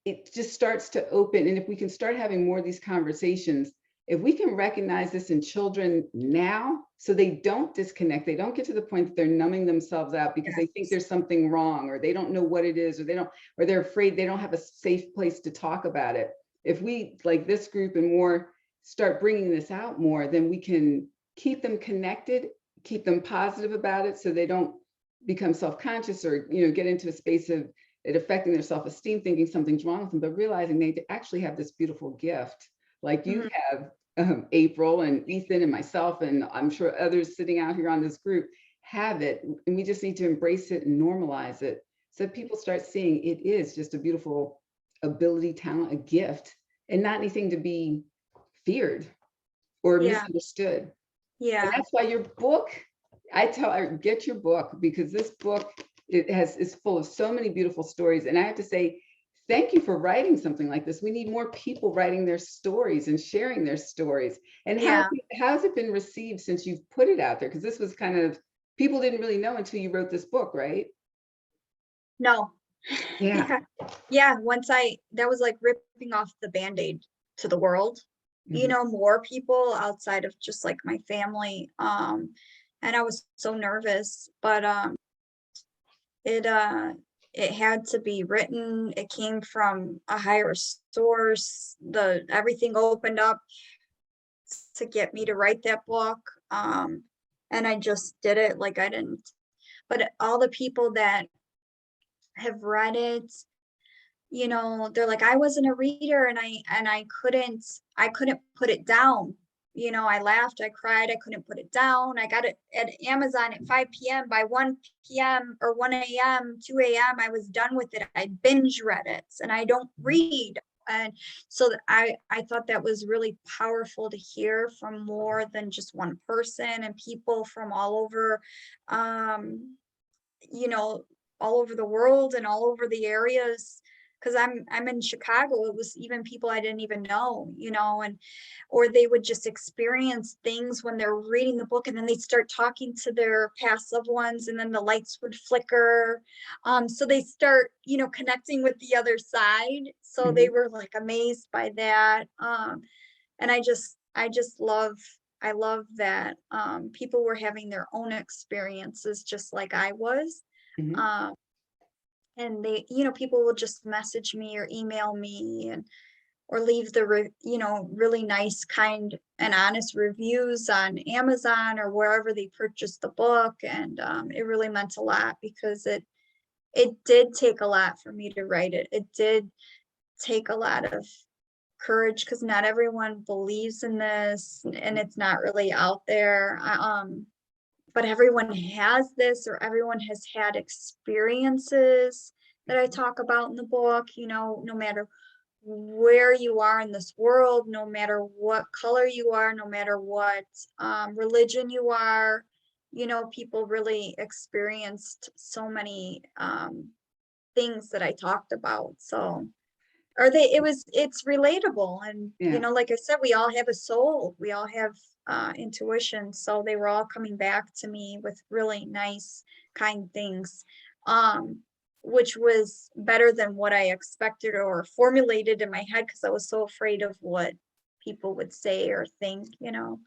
it just starts to open. And if we can start having more of these conversations, if we can recognize this in children now, so they don't disconnect, they don't get to the point that they're numbing themselves out because they think there's something wrong, or they don't know what it is, or they're afraid they don't have a safe place to talk about it. If we, like this group and more, start bringing this out more, then we can keep them connected, keep them positive about it, so they don't become self-conscious or get into a space of it affecting their self-esteem, thinking something's wrong with them, but realizing they actually have this beautiful gift, like you have, April and Ethan and myself, and I'm sure others sitting out here on this group have it, and we just need to embrace it and normalize it, so people start seeing it is just a beautiful ability, talent, a gift, and not anything to be feared or Yeah. misunderstood. And Yeah. that's why your book, I tell her, get your book, because this book, is full of so many beautiful stories. And I have to say, thank you for writing something like this. We need more people writing their stories and sharing their stories. And Yeah. how's it been received since you've put it out there? Because this was kind of, people didn't really know until you wrote this book, right? No. Yeah. Yeah. Once that was like ripping off the Band-Aid to the world, you Mhm. know, more people outside of just like my family. And I was so nervous, but it it had to be written. It came from a higher source. Everything opened up to get me to write that book. And I just did it like I didn't. But all the people that have read it, you know, they're like, I wasn't a reader, and I couldn't put it down. You know, I laughed, I cried, I couldn't put it down. I got it at Amazon at 5 p.m. By 1 p.m. or 1 a.m., 2 a.m., I was done with it. I binge read it, and I don't read. And so I thought that was really powerful to hear from more than just one person, and people from all over, you know, all over the world and all over the areas. Because I'm in Chicago. It was even people I didn't even know, you know, and or they would just experience things when they're reading the book, and then they'd start talking to their past loved ones, and then the lights would flicker. So they start, you know, connecting with the other side. So they Mhm. were like amazed by that. And I just love that people were having their own experiences just like I was. Mhm. Um, and they, you know, people will just message me or email me, and or leave you know, really nice, kind, and honest reviews on Amazon or wherever they purchased the book. And it really meant a lot, because it did take a lot for me to write it. It did take a lot of courage, because not everyone believes in this, and it's not really out there. But everyone has this, or everyone has had experiences that I talk about in the book, you know, no matter where you are in this world, no matter what color you are, no matter what religion you are, you know, people really experienced so many things that I talked about. So, it's relatable. And, you Yeah. know, like I said, we all have a soul, we all have intuition. So they were all coming back to me with really nice, kind things, um, which was better than what I expected or formulated in my head, because I was so afraid of what people would say or think, you know.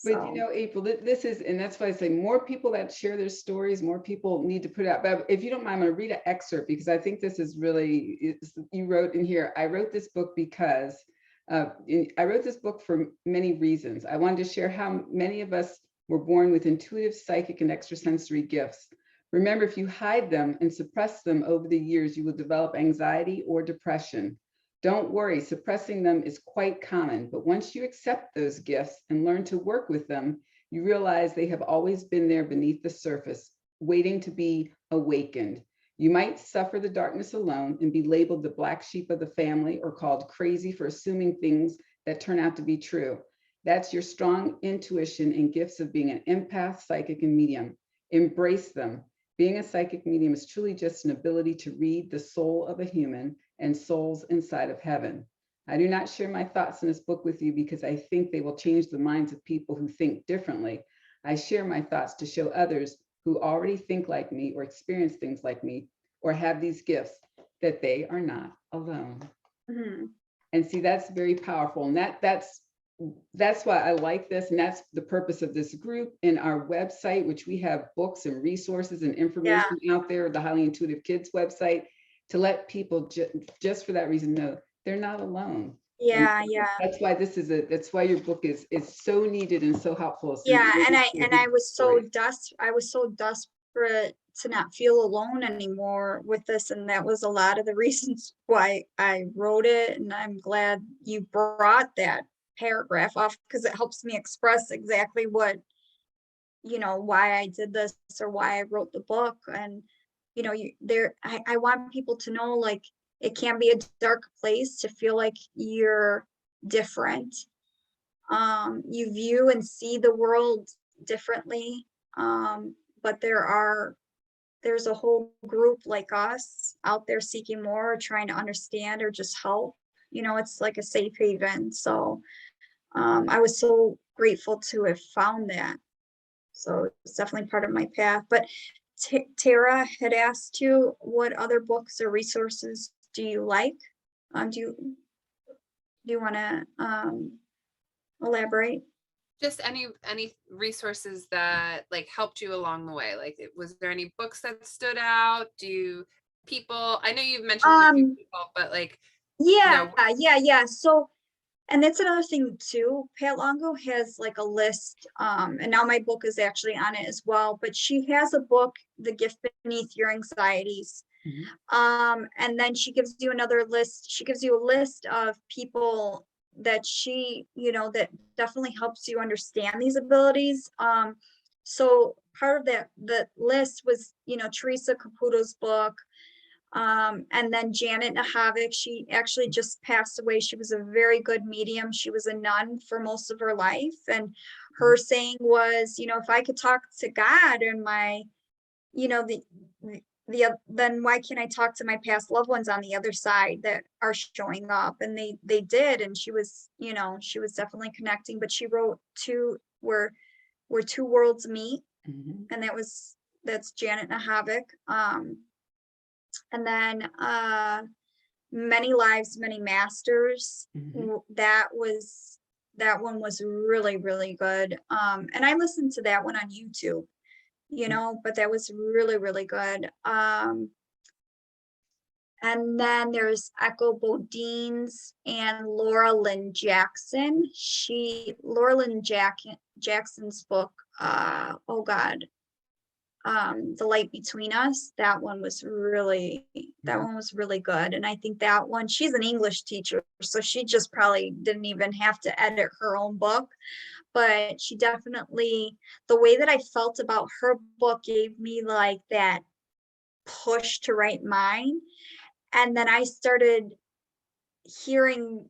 But you So know, April, this is, and that's why I say more people that share their stories, more people need to put it out. But if you don't mind, I'm going to read an excerpt, because I think this is really, you wrote in here, I wrote this book because I wrote this book for many reasons. I wanted to share how many of us were born with intuitive, psychic, and extrasensory gifts. Remember, if you hide them and suppress them over the years, you will develop anxiety or depression. Don't worry, suppressing them is quite common, but once you accept those gifts and learn to work with them, you realize they have always been there beneath the surface, waiting to be awakened. You might suffer the darkness alone and be labeled the black sheep of the family, or called crazy for assuming things that turn out to be true. That's your strong intuition and gifts of being an empath, psychic, and medium. Embrace them. Being a psychic medium is truly just an ability to read the soul of a human and souls inside of heaven. I do not share my thoughts in this book with you because I think they will change the minds of people who think differently. I share my thoughts to show others who already think like me or experience things like me or have these gifts that they are not alone. mhm. And see, that's very powerful. And that's why I like this. And that's the purpose of this group and our website, which we have books and resources and Yeah, information out there, the Highly Intuitive Kids website, to let people just for that reason know they're not alone. And yeah, yeah. that's why that's why your book is so needed and so helpful. So Yeah, you're and able I to and hear I was so stories. desperate to not feel alone anymore with this, and that was a lot of the reasons why I wrote it. And I'm glad you brought that paragraph off, because it helps me express exactly what why I did this or why I wrote the book. And, I want people to know, like, it can be a dark place to feel like you're different. You view and see the world differently. But there's a whole group like us out there seeking more, or trying to understand, or just help. It's like a safe haven. So I was so grateful to have found that. So it's definitely part of my path. But Tara had asked you, what other books or resources do you like? Do you want to elaborate? Just any resources that like helped you along the way. Like, was there any books that stood out? People, I know you've mentioned a few people, but like, Yeah. So, and that's another thing too. Pat Longo has like a list, and now my book is actually on it as well. But she has a book, The Gift Beneath Your Anxieties. And then she gives you another list. She gives you a list of people that that definitely helps you understand these abilities. So part of the list was, Teresa Caputo's book. And then Janet Nahavik, she actually just passed away. She was a very good medium. She was a nun for most of her life. And her saying was, if I could talk to God and my, then why can't I talk to my past loved ones on the other side that are showing up? And they did. And she was, she was definitely connecting, but she wrote where two worlds meet. And that's Janet Nahavik. And then Many Lives, Many Masters. That one was really, really good. And I listened to that one on YouTube, but that was really, really good. And then there's Echo Bodines and Laura Lynn Jackson. Laura Lynn Jackson's book, oh God, The Light Between Us. That one was really good. And I think that one, she's an English teacher, so she just probably didn't even have to edit her own book. But she definitely, the way that I felt about her book gave me like that push to write mine. And then I started hearing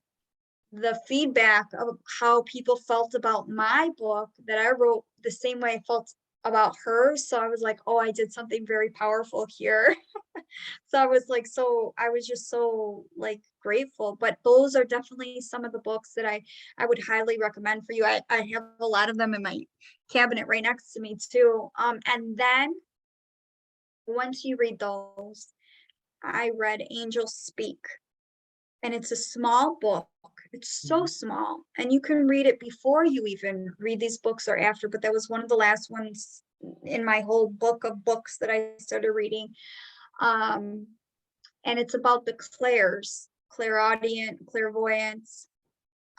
the feedback of how people felt about my book, that I wrote the same way I felt about hers. So I was like, oh, I did something very powerful here. So I was just so like grateful. But those are definitely some of the books that I would highly recommend for you. I have a lot of them in my cabinet right next to me too. And then once you read those, I read Angels Speak, and it's a small book. It's so small, and you can read it before you even read these books or after, but that was one of the last ones in my whole book of books that I started reading. And it's about the clairs, clairaudient, clairvoyance,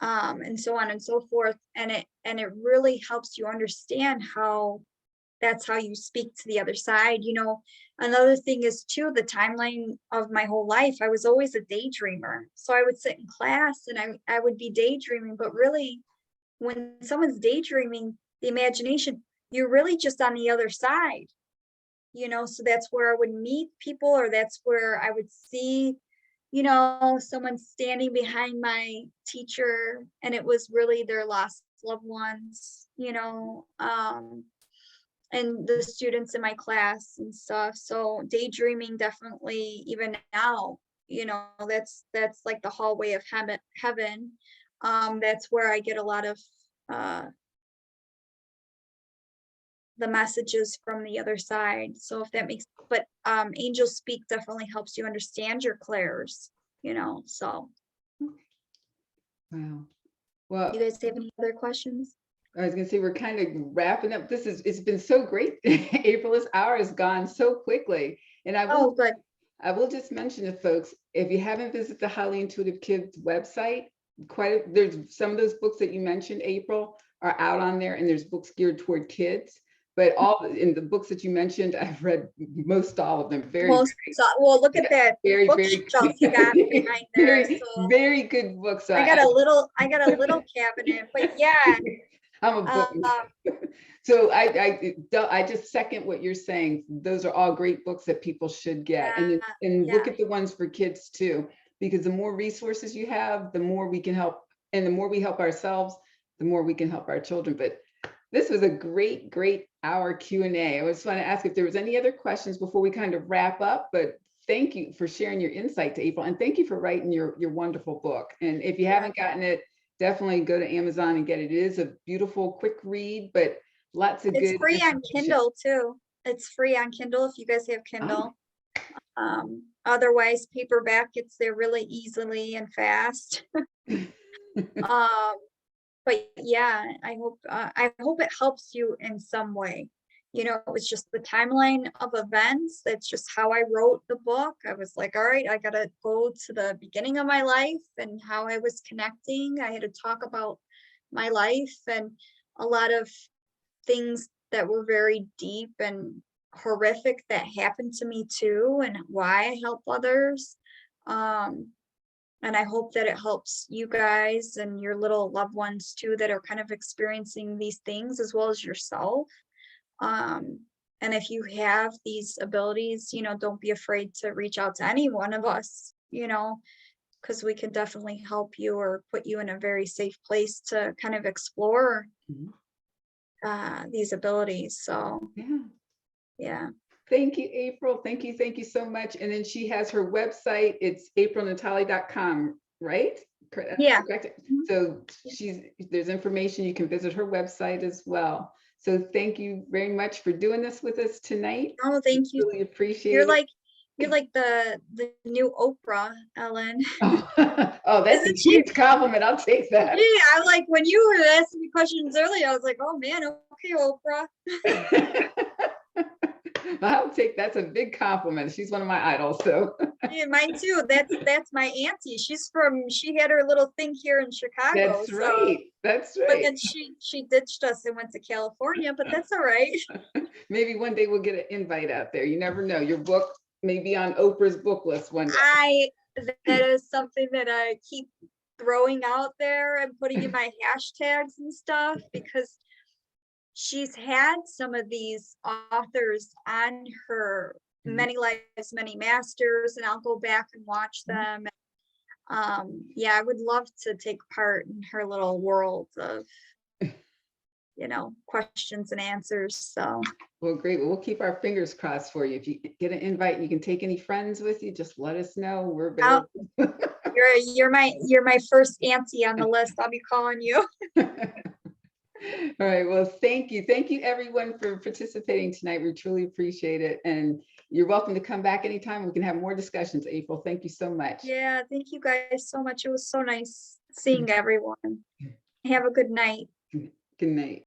and so on and so forth. And it really helps you understand how that's how you speak to the other side. Another thing is too, the timeline of my whole life, I was always a daydreamer. So I would sit in class and I would be daydreaming, but really when someone's daydreaming, the imagination, you're really just on the other side, so that's where I would meet people, or that's where I would see, someone standing behind my teacher, and it was really their lost loved ones, and the students in my class and stuff. So daydreaming, definitely, even now, that's like the hallway of heaven. That's where I get a lot of the messages from the other side. So if that makes, but Angels Speak definitely helps you understand your clairs, so. Wow. Well, You guys have any other questions? I was gonna say, we're kind of wrapping up. It's been so great. April, this hour has gone so quickly. And I will just mention to folks, if you haven't visited the Highly Intuitive Kids website, there's some of those books that you mentioned, April, are out on there, and there's books geared toward kids. But all in the books that you mentioned, I've read most all of them. Well, look at that bookshelf you got behind there. Very good books. So I got a little cabinet, but yeah. I'm a book. So I just second what you're saying. Those are all great books that people should get. And look Yeah. at the ones for kids too, because the more resources you have, the more we can help. And the more we help ourselves, the more we can help our children. But this was a great hour Q&A. I just want to ask if there was any other questions before we kind of wrap up, but thank you for sharing your insight to April, and thank you for writing your wonderful book. And if you haven't gotten it, definitely go to Amazon and get it. It is a beautiful, quick read, but lots of It's good free on information. Kindle too. It's free on Kindle if you guys have Kindle. Otherwise, paperback gets there really easily and fast. But yeah, I hope it helps you in some way. You know, it was just the timeline of events. That's just how I wrote the book. I was like, all right, I gotta go to the beginning of my life and how I was connecting. I had to talk about my life and a lot of things that were very deep and horrific that happened to me too, and why I help others. And I hope that it helps you guys and your little loved ones too that are kind of experiencing these things as well as yourself. And if you have these abilities, you know, don't be afraid to reach out to any one of us, you know, because we can definitely help you or put you in a very safe place to kind of explore these abilities. So yeah. Thank you, April. Thank you so much. And then she has her website. It's aprilnatale.com, right? Yeah. Correct. So there's information. You can visit her website as well. So thank you very much for doing this with us tonight. Oh, thank you. Really appreciate You're it. like the new Oprah, Ellen. Oh, that's Isn't a she? huge compliment. I'll take that. Yeah, I'm like, when you were asking me questions earlier, I was like, oh man, okay, Oprah. That's a big compliment. She's one of my idols. So Yeah, mine too. That's my auntie. She had her little thing here in Chicago. that's right. That's But right. then she ditched us and went to California, but that's all right. Maybe one day we'll get an invite out there. You never know. Your book may be on Oprah's book list one day. That is something that I keep throwing out there and putting in my hashtags and stuff, because she's had some of these authors on her Many Lives, Many Masters, and I'll go back and watch them. Yeah, I would love to take part in her little world of, you know, questions and answers. So Well, great. Well, we'll keep our fingers crossed for you. If you get an invite and you can take any friends with you, just let us know. We're available. you're my first auntie on the list. I'll be calling you. All right. Well, thank you. Thank you, everyone, for participating tonight. We truly appreciate it. And you're welcome to come back anytime. We can have more discussions, April. Thank you so much. Yeah, thank you guys so much. It was so nice seeing everyone. Have a good night. Good night.